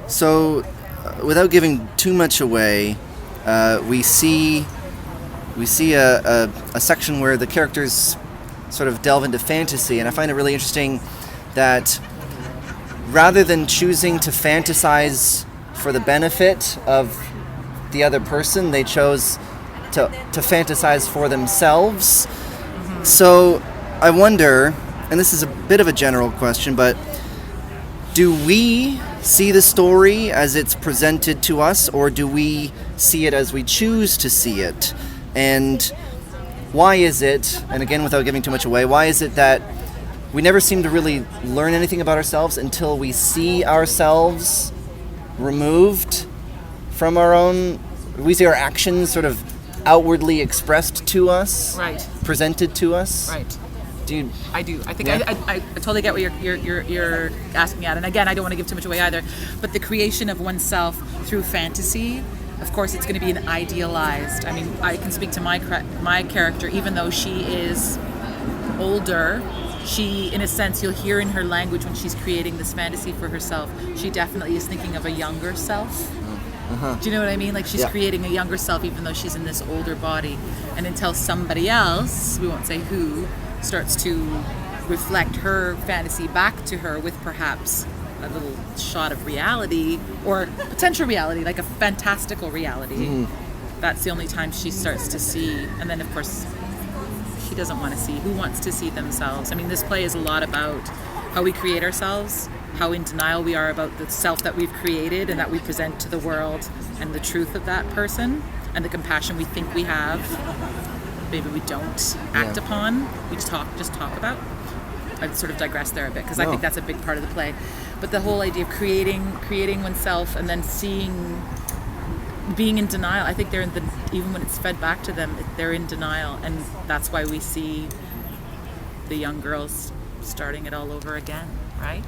So, without giving too much away, we see a section where the characters sort of delve into fantasy, and I find it really interesting that rather than choosing to fantasize for the benefit of the other person, they chose to fantasize for themselves. Mm-hmm. So I wonder, and this is a bit of a general question, but do we see the story as it's presented to us, or do we see it as we choose to see it? And why is it, and again without giving too much away, why is it that we never seem to really learn anything about ourselves until we see ourselves removed from our own, we see our actions sort of outwardly expressed to us, right, presented to us? Right. I do. I think I totally get what you're asking at. And again, I don't want to give too much away either. But the creation of oneself through fantasy, of course, it's going to be an idealized. I mean, I can speak to my character, even though she is older. She, in a sense, you'll hear in her language when she's creating this fantasy for herself, she definitely is thinking of a younger self. Uh-huh. Do you know what I mean? Like she's creating a younger self, even though she's in this older body. And until somebody else, we won't say who, starts to reflect her fantasy back to her with perhaps a little shot of reality or potential reality, like a fantastical reality. That's the only time she starts to see. And then, of course, she doesn't want to see. Who wants to see themselves? I mean, this play is a lot about how we create ourselves, how in denial we are about the self that we've created and that we present to the world, and the truth of that person, and the compassion we think we have. Maybe we don't act upon, we just talk about. I've sort of digressed there a bit because I think that's a big part of the play. But the whole idea of creating oneself and then being in denial. I think even when it's fed back to them, they're in denial, and that's why we see the young girls starting it all over again, right?